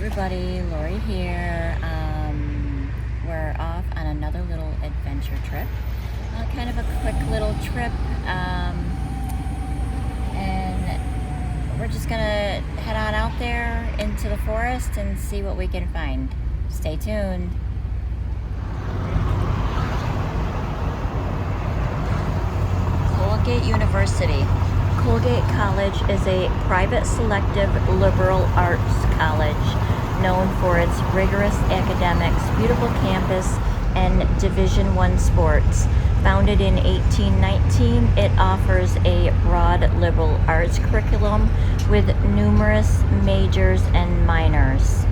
everybody, Lori here. We're off on another little adventure trip. Kind of a quick little trip. And we're just gonna head on out there into the forest and see what we can find. Stay tuned. Colgate University. Colgate College is a private selective liberal arts college known for its rigorous academics, beautiful campus, and Division I sports. Founded in 1819, it offers a broad liberal arts curriculum with numerous majors and minors.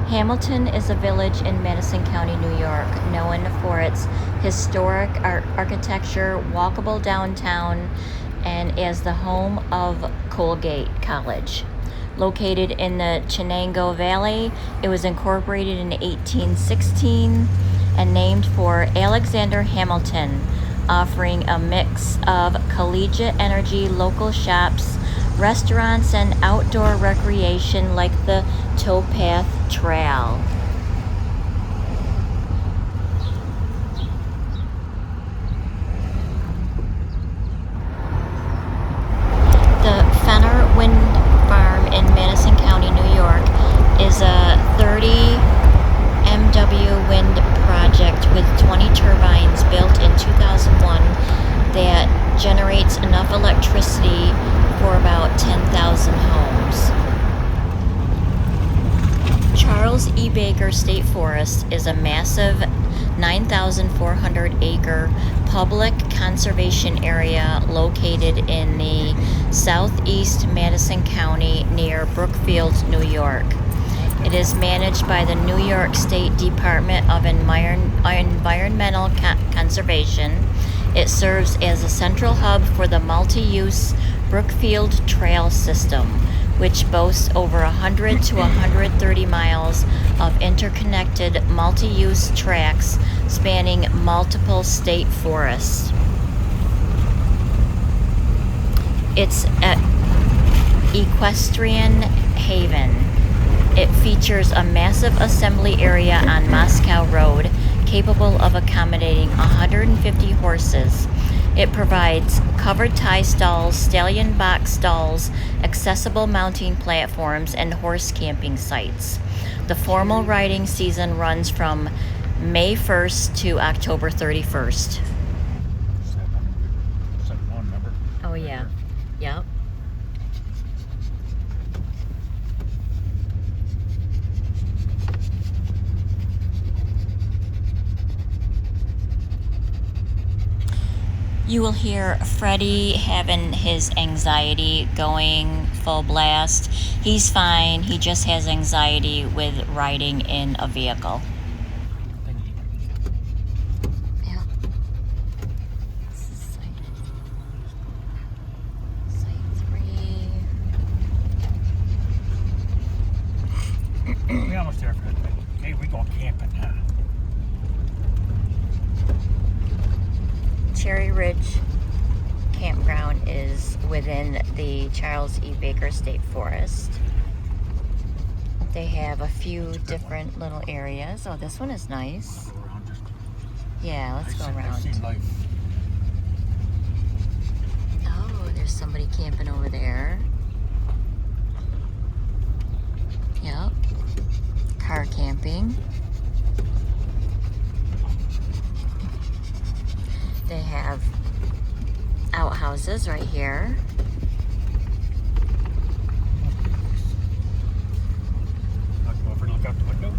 Hamilton is a village in Madison County, New York, known for its historic architecture, walkable downtown, and as the home of Colgate College. Located in the Chenango Valley, it was incorporated in 1816 and named for Alexander Hamilton, offering a mix of collegiate energy, local shops, restaurants, and outdoor recreation like the Towpath Trail. The Fenner Wind Farm in Madison County, New York is a 30 MW wind project with 20 turbines built in 2001 that generates enough electricity for about 10,000 homes. Charles E. Baker State Forest is a massive 9,400 acre public conservation area located in the southeast Madison County near Brookfield, New York. It is managed by the New York State Department of Environmental Conservation. It serves as a central hub for the multi-use Brookfield Trail System, which boasts over 100 to 130 miles of interconnected multi-use tracks spanning multiple state forests. It's at Equestrian Haven. It features a massive assembly area on Moscow Road, capable of accommodating 150 horses. It provides covered tie stalls, stallion box stalls, accessible mounting platforms, and horse camping sites. The formal riding season runs from May 1st to October 31st. Oh yeah, yep. You will hear Freddie having his anxiety going full blast. He's fine. He just has anxiety with riding in a vehicle. Yeah. This is site 3. We almost there, Fred. Hey, we go camping now. Cherry Ridge Campground is within the Charles E. Baker State Forest. They have a few different little areas. Oh, this one is nice. Yeah, let's go around. Oh, there's somebody camping over there. Yep. Car camping. houses right here. I'll go over and look out the window.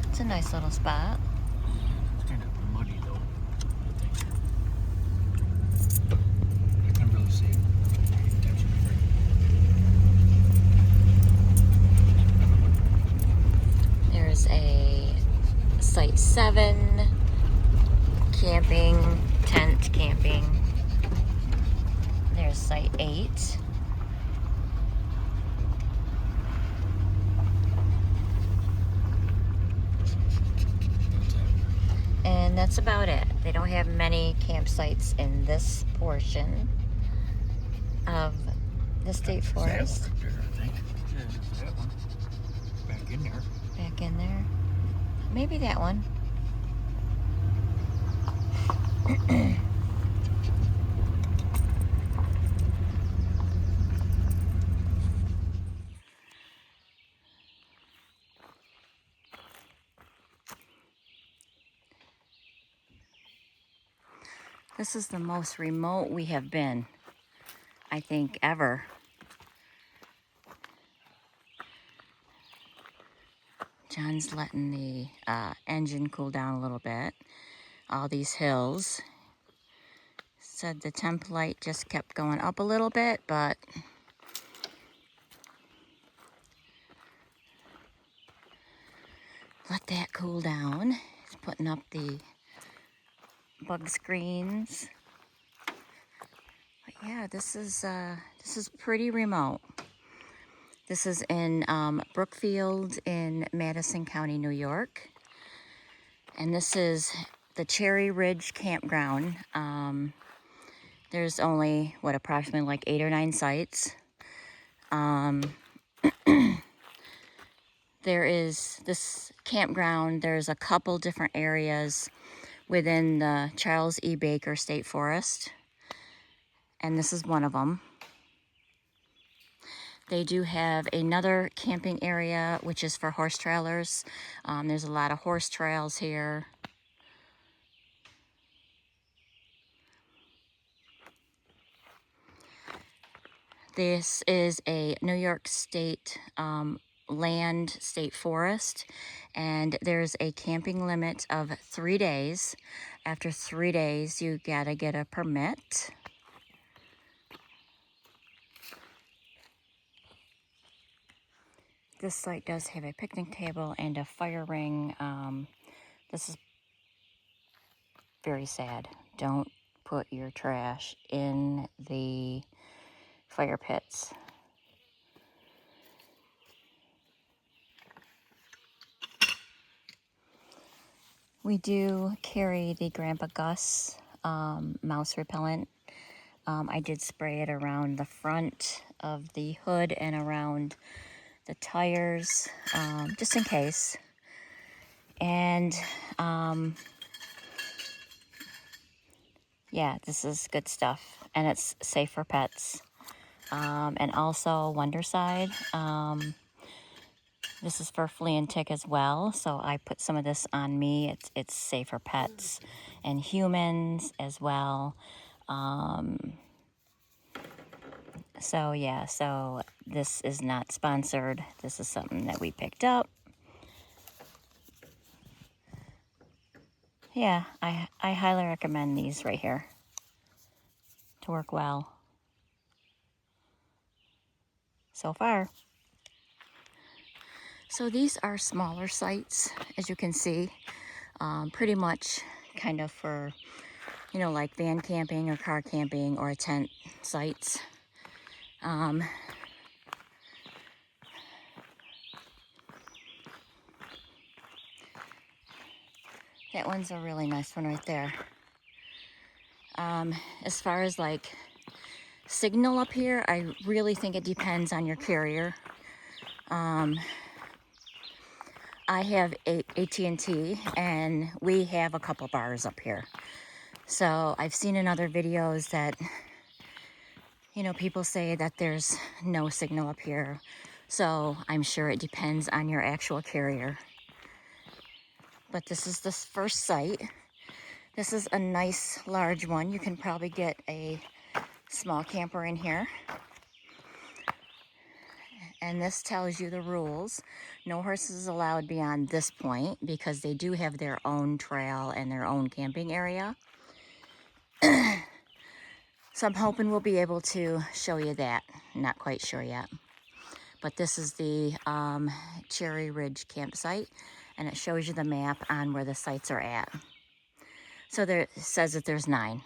It's a nice little spot. It's kind of muddy though, I think. I can really see it. Attention to it. There's a Site 7 camping, tent camping. There's Site 8. And that's about it. They don't have many campsites in this portion of the state forest. That one right there, I think. Yeah, there's that one. Back in there. Back in there. Maybe that one. This is the most remote we have been, I think, ever. John's letting the engine cool down a little bit. All these hills. Said the temp light just kept going up a little bit, but let that cool down. He's putting up the bug screens. But yeah, this is pretty remote. This is in Brookfield in Madison County, New York. And this is the Cherry Ridge Campground. There's only, approximately like 8 or 9 sites. There is this campground, there's a couple different areas within the Charles E. Baker State Forest. And this is one of them. They do have another camping area, which is for horse trailers. There's a lot of horse trails here. This is a New York State land state forest, and there's a camping limit of 3 days. After 3 days, you gotta get a permit. This site does have a picnic table and a fire ring. This is very sad. Don't put your trash in the fire pits. We do carry the Grandpa Gus mouse repellent. I did spray it around the front of the hood and around the tires, just in case. And yeah, this is good stuff, and it's safe for pets. And also Wonderside. This is for flea and tick as well, so I put some of this on me. It's safe for pets and humans as well. So yeah, so this is not sponsored. This is something that we picked up. Yeah, I highly recommend these right here to work well so far. So these are smaller sites, as you can see, pretty much kind of for, you know, like van camping or car camping or tent sites. That one's a really nice one right there. As far as like signal up here, I really think it depends on your carrier. I have AT&T, and we have a couple bars up here. So I've seen in other videos that, you know, people say that there's no signal up here. So I'm sure it depends on your actual carrier. But this is the first site. This is a nice large one. You can probably get a small camper in here. And this tells you the rules. No horses allowed beyond this point because they do have their own trail and their own camping area. So I'm hoping we'll be able to show you that. Not quite sure yet. But this is the Cherry Ridge campsite, and it shows you the map on where the sites are at. So there, it says that there's 9.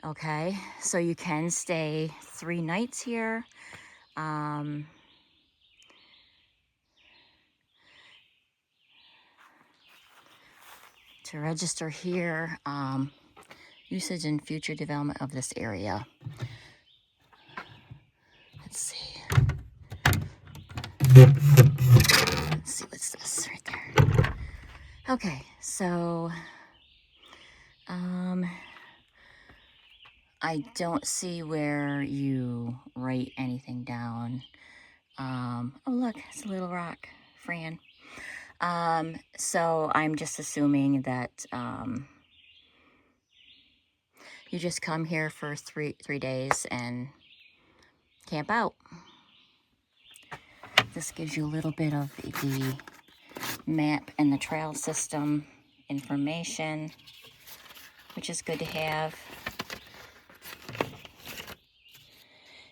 Okay, so you can stay 3 nights here. To register here, usage and future development of this area. Let's see. Let's see, what's this right there? Okay, so I don't see where you write anything down. Oh look, it's a little rock, Fran. So I'm just assuming that you just come here for three days and camp out. This gives you a little bit of the map and the trail system information, which is good to have.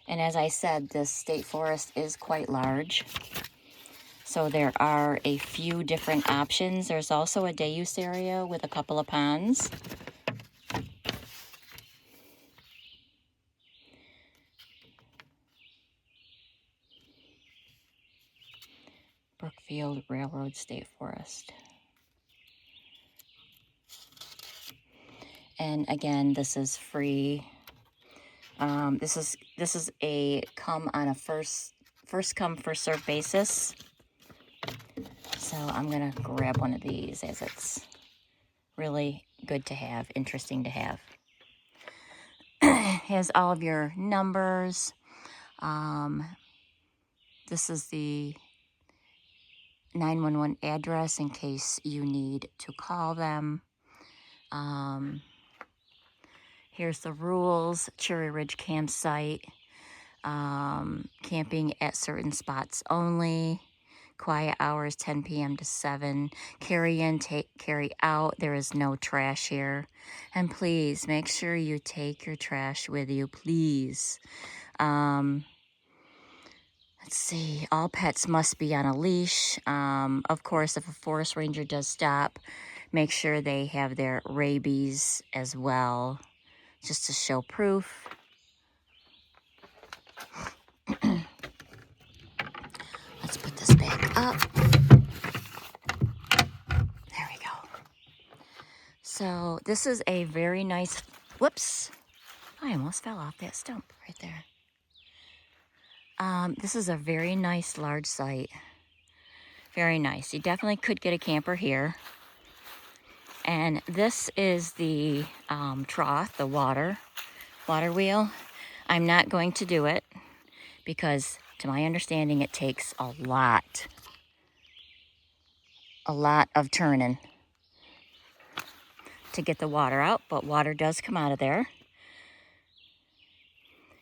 And as I said, this state forest is quite large. So there are a few different options. There's also a day use area with a couple of ponds. Brookfield Railroad State Forest. And again, this is free. This is a come on a first come first serve basis. So I'm gonna grab one of these as it's really good to have, interesting to have. Has all of your numbers. This is the 911 address in case you need to call them. Here's the rules. Cherry Ridge campsite. Camping at certain spots only. Quiet hours 10 p.m. to 7. Carry in, carry out. There is no trash here. And please make sure you take your trash with you, please. Let's see. All pets must be on a leash. Of course, if a forest ranger does stop, make sure they have their rabies as well, just to show proof. Let's put this back up. There we go. So this is a very nice, whoops, I almost fell off that stump right there. This is a very nice large site. Very nice. You definitely could get a camper here. And this is the trough, the water wheel. I'm not going to do it because to my understanding it takes a lot of turning to get the water out, but water does come out of there.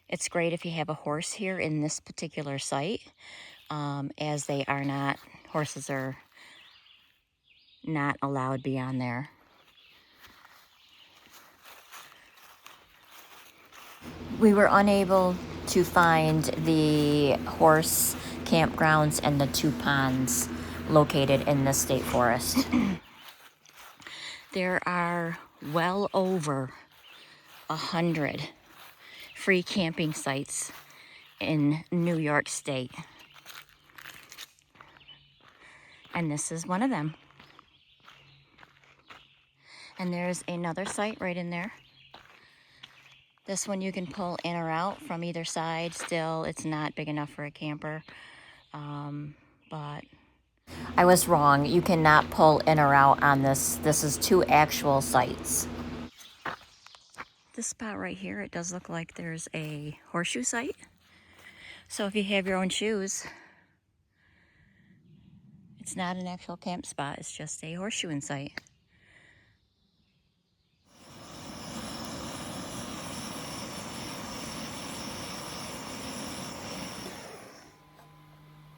It's great if you have a horse here in this particular site, as they are not, horses are not allowed beyond there. We were unable to find the horse campgrounds and the 2 ponds located in the state forest. There are well over 100 free camping sites in New York State. And this is one of them. And there's another site right in there. This one you can pull in or out from either side. Still, it's not big enough for a camper. But I was wrong. You cannot pull in or out on this. This is 2 actual sites. This spot right here, it does look like there's a horseshoe site. So if you have your own shoes, it's not an actual camp spot. It's just a horseshoeing site.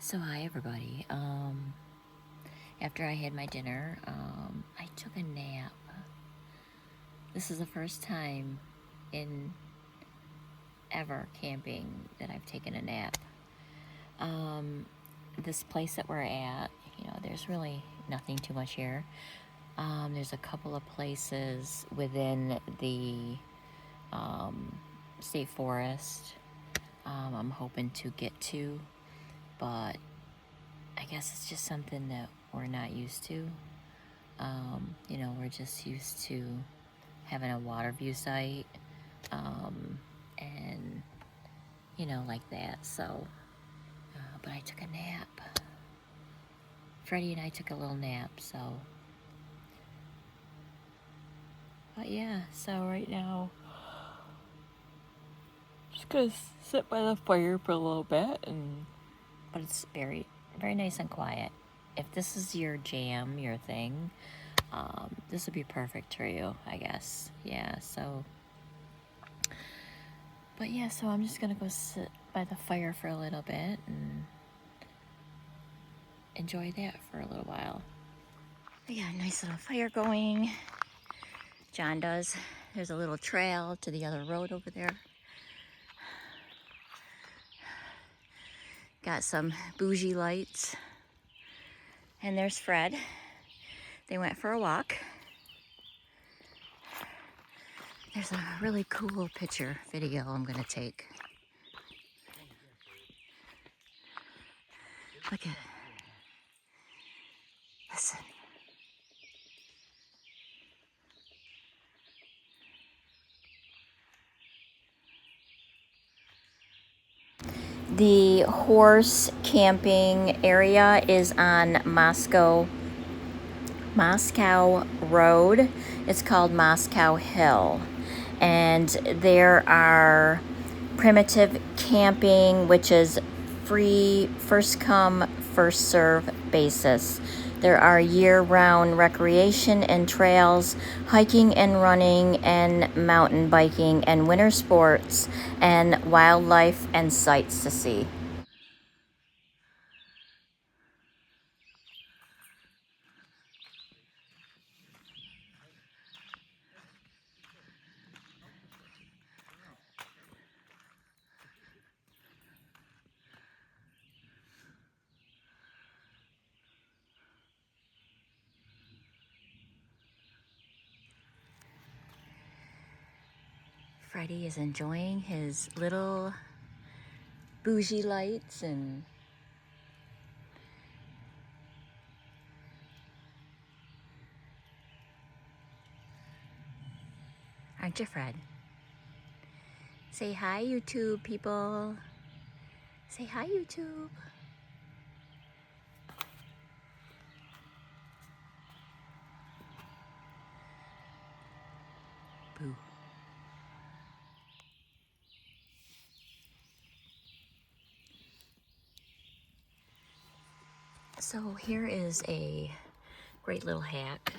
So hi everybody. After I had my dinner, I took a nap. This is the first time in ever camping that I've taken a nap. This place that we're at, you know, there's really nothing too much here. There's a couple of places within the state forest I'm hoping to get to, but I guess it's just something that we're not used to. You know, we're just used to having a water view site, and, you know, like that. So, but I took a nap. Freddie and I took a little nap, so. But yeah, so right now, just gonna sit by the fire for a little bit, but it's very, very nice and quiet. If this is your jam, your thing, this would be perfect for you, I guess. Yeah, so. But yeah, so I'm just gonna go sit by the fire for a little bit and enjoy that for a little while. We got a nice little fire going. John does. There's a little trail to the other road over there. Got some bougie lights. And there's Fred. They went for a walk. There's a really cool picture video I'm gonna take. Look at it. Listen. The horse camping area is on Moscow Road. It's called Moscow Hill. And there are primitive camping, which is free, first come, first serve basis. There are year-round recreation and trails, hiking and running and mountain biking and winter sports and wildlife and sights to see. Freddie is enjoying his little bougie lights and aren't you, Fred? Say hi, YouTube people. Say hi, YouTube. Boo. So here is a great little hack.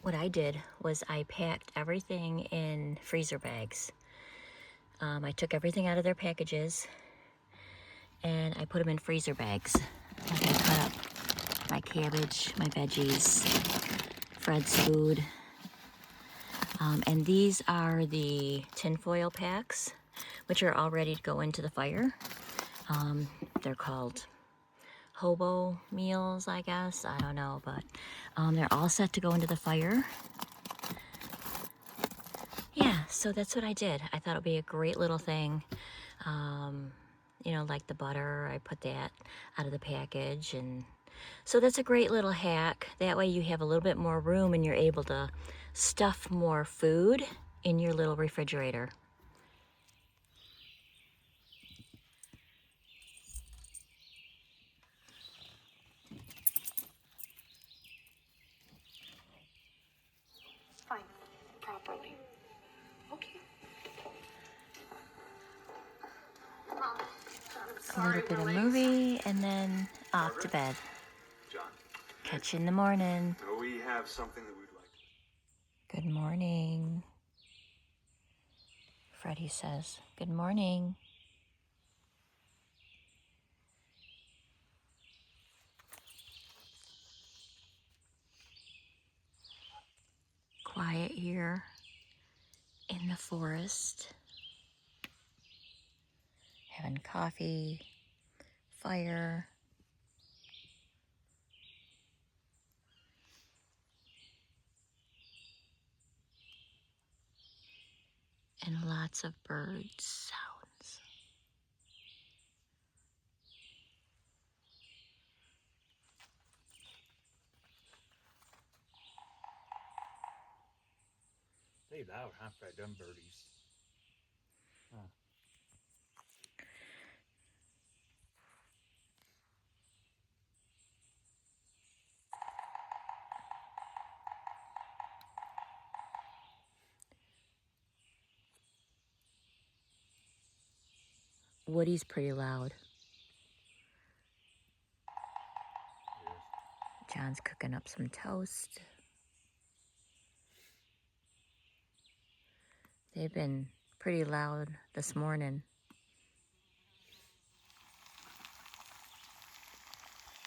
What I did was I packed everything in freezer bags. I took everything out of their packages and I put them in freezer bags. I'm gonna cut up my cabbage, my veggies, Fred's food. And these are the tinfoil packs, which are all ready to go into the fire. They're called hobo meals, I guess. I don't know, but they're all set to go into the fire. Yeah, so that's what I did. I thought it would be a great little thing. You know, like the butter, I put that out of the package. And so that's a great little hack. That way you have a little bit more room and you're able to stuff more food in your little refrigerator. Fine, properly. Okay. Mom, I'm A sorry, little bit of my legs. movie and then off to bed. John, Catch you in the morning. we have something that we'd like to... Good morning. Freddie says, good morning. quiet here in the forest. Having coffee, fire. And lots of bird sounds. They loud, huh, for them birdies. Huh. Woody's pretty loud. Yes. John's cooking up some toast. They've been pretty loud this morning.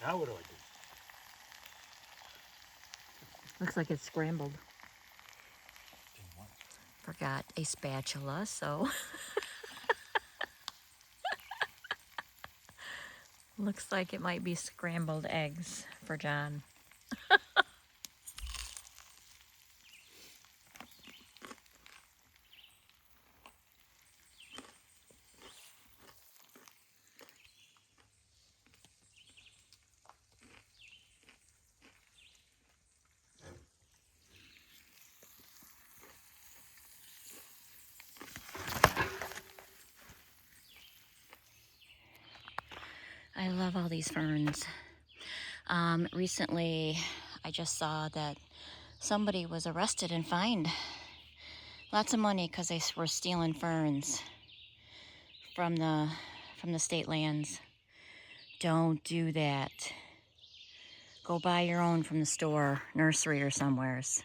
Now what do I do? Looks like it's scrambled. Didn't want to. Forgot a spatula, so looks like it might be scrambled eggs for John. I love all these ferns. Recently, I just saw that somebody was arrested and fined lots of money because they were stealing ferns from the state lands. Don't do that. Go buy your own from the store, nursery, or somewheres.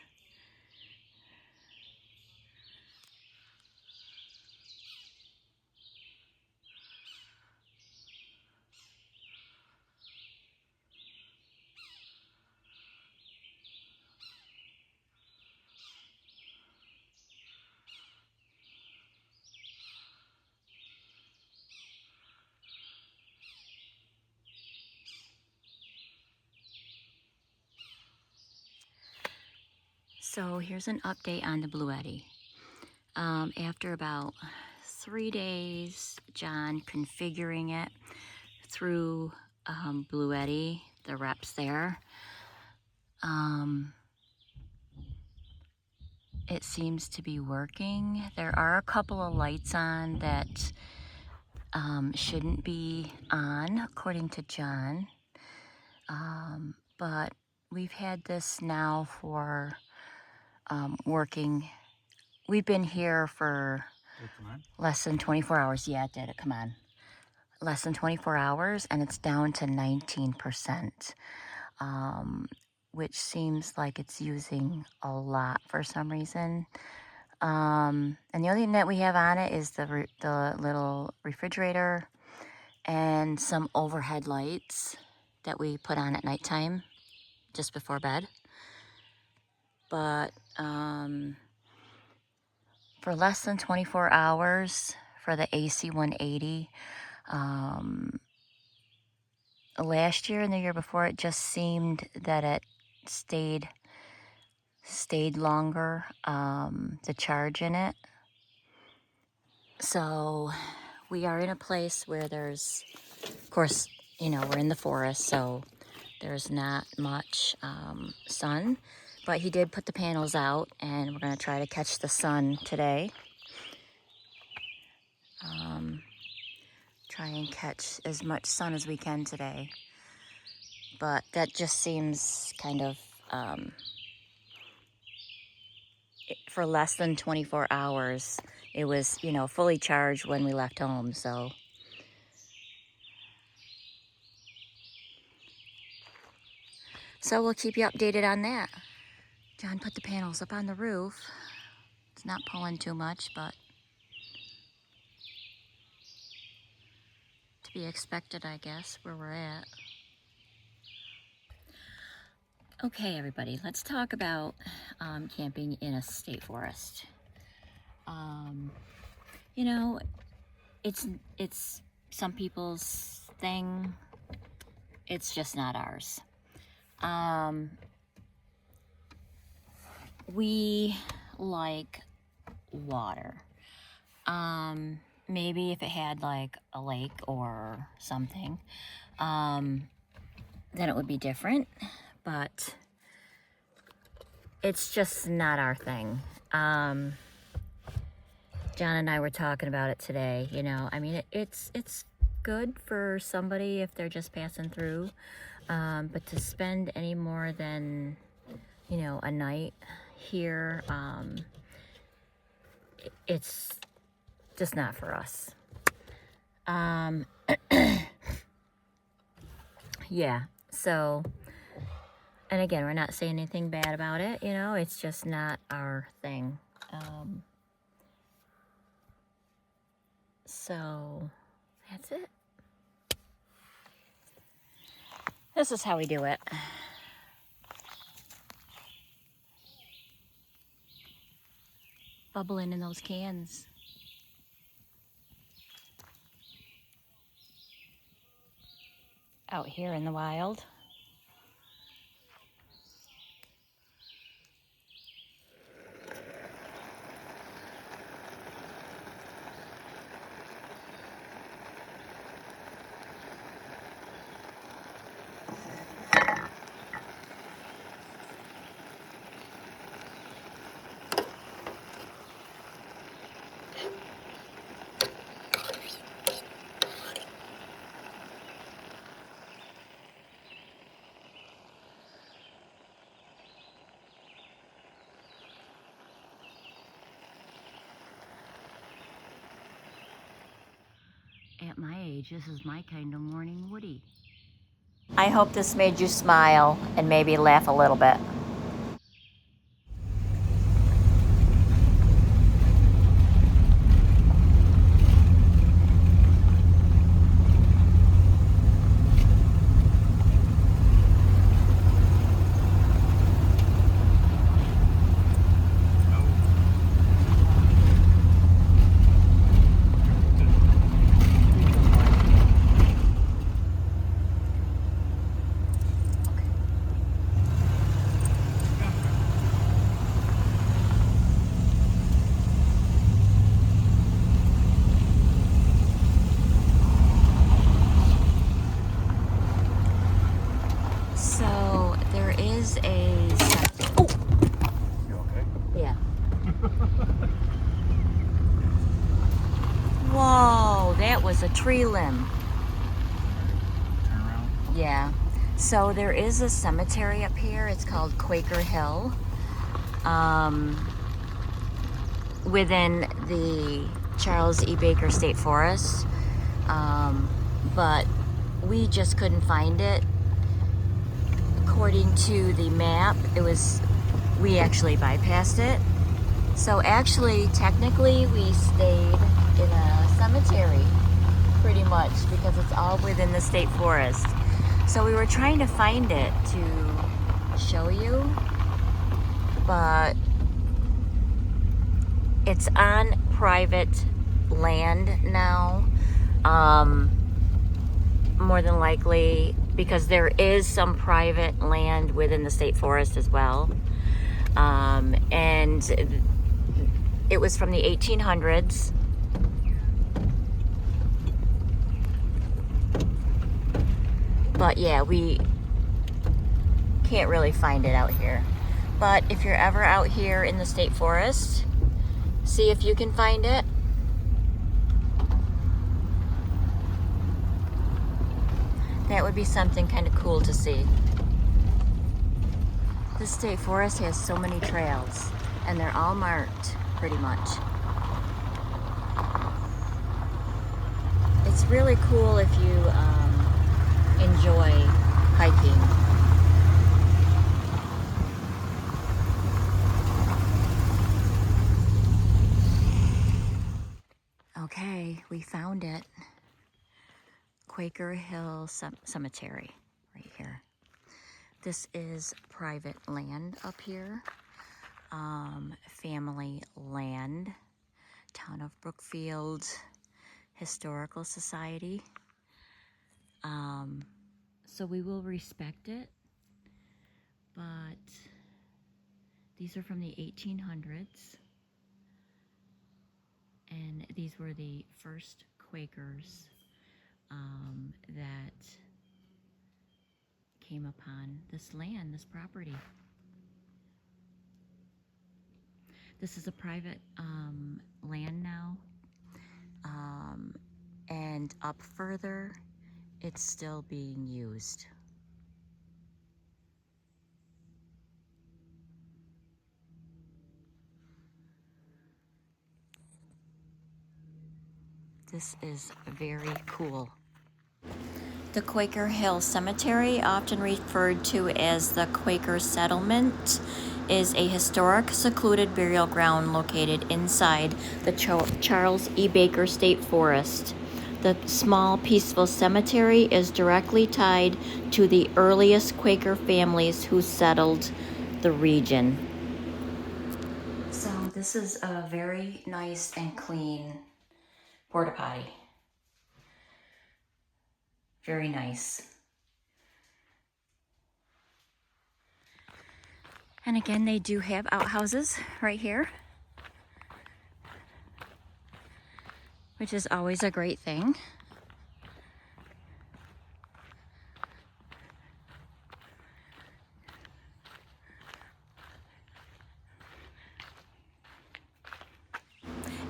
So here's an update on the Bluetti. After about 3 days, John configuring it through Bluetti, the reps there, it seems to be working. There are a couple of lights on that shouldn't be on, according to John. But we've had this now for working. We've been here for Oh, come on. less than 24 hours. Yeah, it did it. Come on. Less than 24 hours, and it's down to 19%, which seems like it's using a lot for some reason. And the only thing that we have on it is the little refrigerator and some overhead lights that we put on at nighttime just before bed. But for less than 24 hours for the AC 180, last year and the year before, it just seemed that it stayed longer, the charge in it. So we are in a place where there's, of course, you know, we're in the forest, so there's not much sun, but he did put the panels out, and we're going to try to catch the sun today. Try and catch as much sun as we can today. But that just seems kind of, for less than 24 hours, it was, you know, fully charged when we left home, so. So we'll keep you updated on that. John put the panels up on the roof. It's not pulling too much, but to be expected, I guess, where we're at. Okay, everybody, let's talk about camping in a state forest. You know, it's some people's thing. It's just not ours. We like water. Maybe if it had like a lake or something, then it would be different, but it's just not our thing. John and I were talking about it today, you know. I mean, it's good for somebody if they're just passing through, but to spend any more than, you know, a night here, it's just not for us. Yeah, so, and again, we're not saying anything bad about it, you know, it's just not our thing. So that's it. This is how we do it. Bubbling in those cans. Out here in the wild. At my age, this is my kind of morning woody. I hope this made you smile and maybe laugh a little bit. So there is a... Oh! You okay? Yeah. Whoa, that was a tree limb. Turn around. Yeah. So there is a cemetery up here. It's called Quaker Hill. Within the Charles E. Baker State Forest. But we just couldn't find it. According to the map, we actually bypassed it. So actually, technically, we stayed in a cemetery, pretty much, because it's all within the state forest. So we were trying to find it to show you, but it's on private land now, more than likely, because there is some private land within the state forest as well. And it was from the 1800s. But yeah, we can't really find it out here. But if you're ever out here in the state forest, see if you can find it. That would be something kind of cool to see. The state forest has so many trails, and they're all marked pretty much. It's really cool if you enjoy hiking. Okay, we found it. Quaker Hill Cemetery, right here. This is private land up here, family land, Town of Brookfield Historical Society. So we will respect it, but these are from the 1800s, and these were the first Quakers that came upon this land, this property. This is a private land now, and up further, it's still being used. This is very cool. The Quaker Hill Cemetery, often referred to as the Quaker Settlement, is a historic, secluded burial ground located inside the Charles E. Baker State Forest. The small, peaceful cemetery is directly tied to the earliest Quaker families who settled the region. So this is a very nice and clean porta potty. Very nice. And again, they do have outhouses right here, which is always a great thing.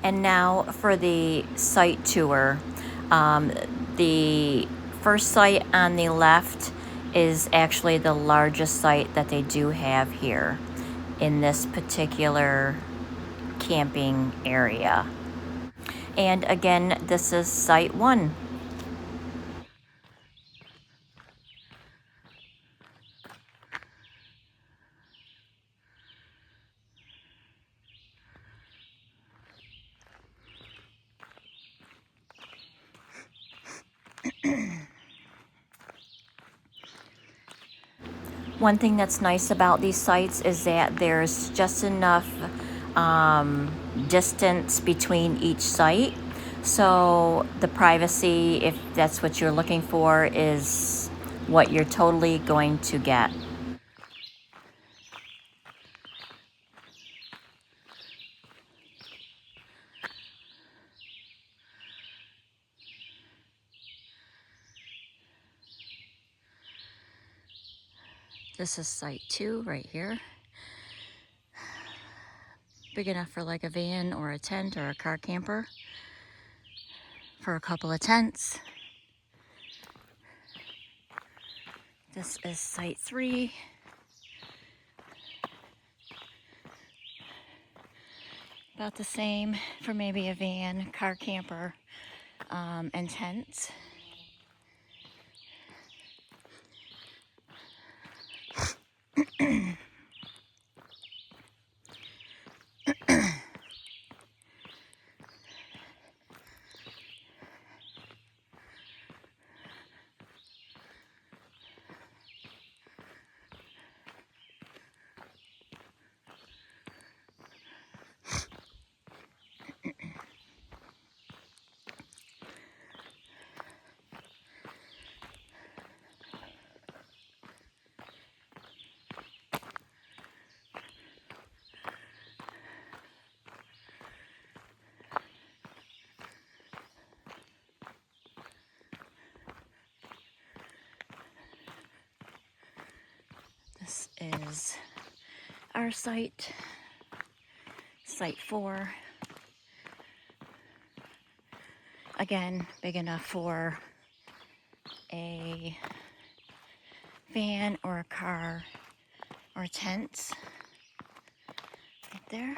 And now for the site tour. The first site on the left is actually the largest site that they do have here in this particular camping area. And again, this is site 1. One thing that's nice about these sites is that there's just enough distance between each site. So the privacy, if that's what you're looking for, is what you're totally going to get. This is site 2 right here. Big enough for like a van or a tent or a car camper for a couple of tents. This is site 3. About the same for maybe a van, car camper, and tents. This is our site, site 4. Again, big enough for a van or a car or tent. Right there.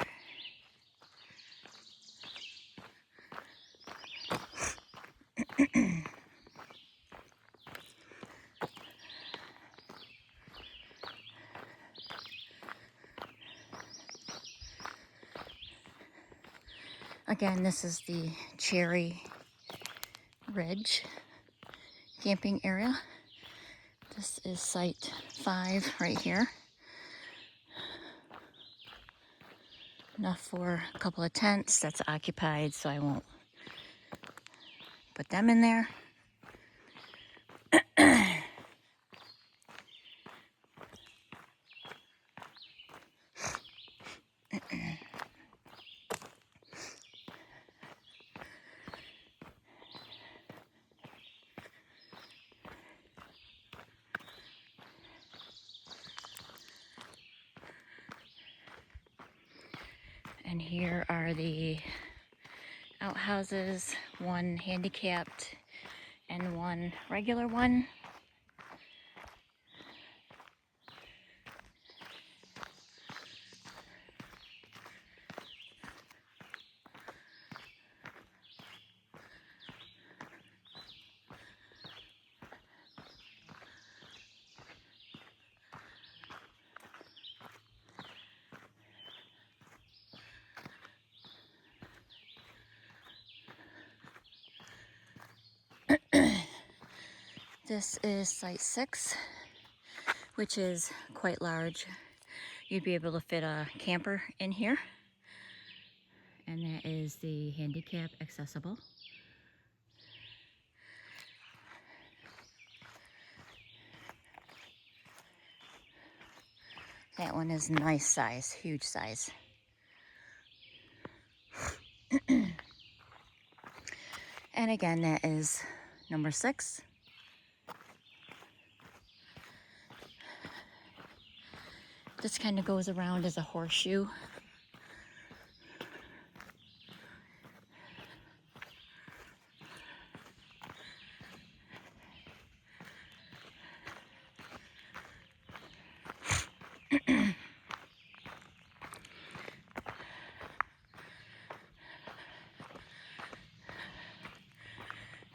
Again, this is the Cherry Ridge camping area. This is site 5 right here. Enough for a couple of tents. That's occupied, so I won't put them in there. And here are the outhouses, one handicapped and one regular one. This is site 6, which is quite large. You'd be able to fit a camper in here. And that is the handicap accessible. That one is nice size, huge size. And again, that is number 6. This kind of goes around as a horseshoe.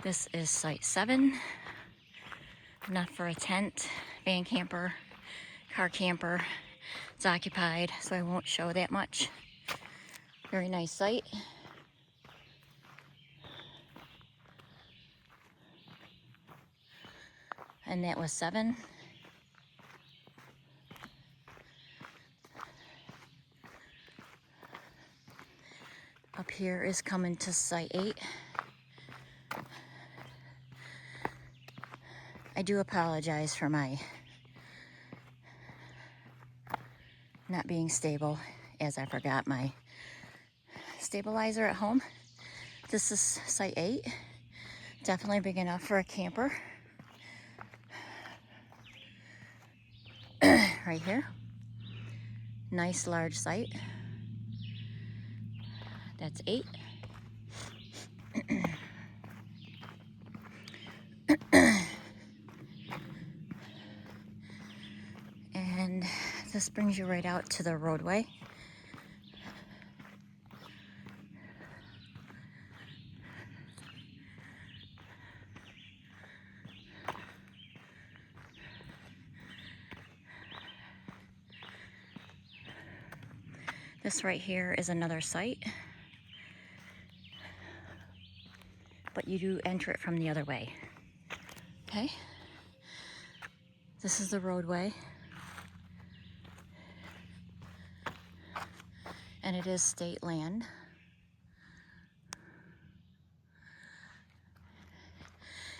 This is site 7. Enough for a tent, van camper, car camper. It's occupied, so I won't show that much. Very nice site. And that was 7. Up here is coming to site 8. I do apologize for my not being stable, as I forgot my stabilizer at home. This is site 8. Definitely big enough for a camper. Right here. Nice large site. That's 8. And this brings you right out to the roadway. This right here is another site, but you do enter it from the other way. Okay? This is the roadway. And it is state land.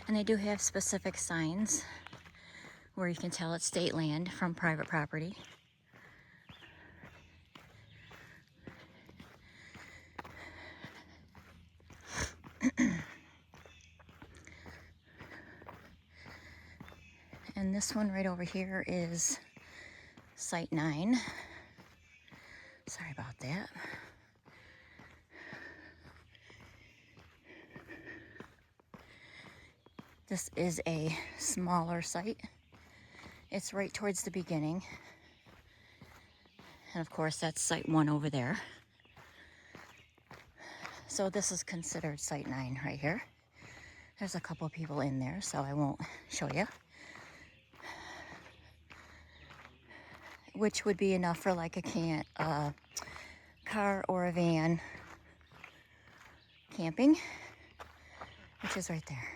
And they do have specific signs where you can tell it's state land from private property. And this one right over here is site 9. Sorry about that. This is a smaller site. It's right towards the beginning. And of course, that's site 1 over there. So this is considered site 9 right here. There's a couple people in there, so I won't show you. Which would be enough for like a car or a van camping, which is right there.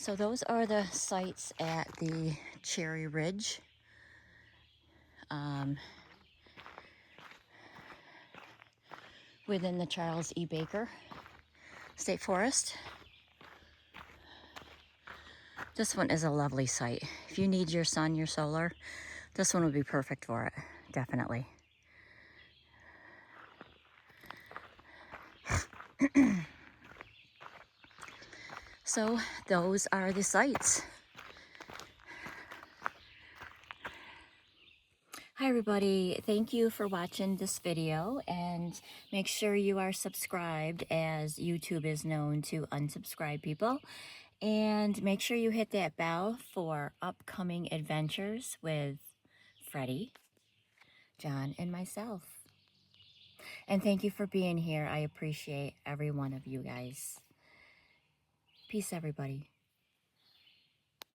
So those are the sites at the Cherry Ridge. Within the Charles E. Baker State Forest. This one is a lovely site. If you need your sun, your solar, this one would be perfect for it, definitely. So those are the sites. Hi everybody, thank you for watching this video, and make sure you are subscribed, as YouTube is known to unsubscribe people. And make sure you hit that bell for upcoming adventures with Freddie, John, and myself. And thank you for being here. I appreciate every one of you guys. Peace, everybody.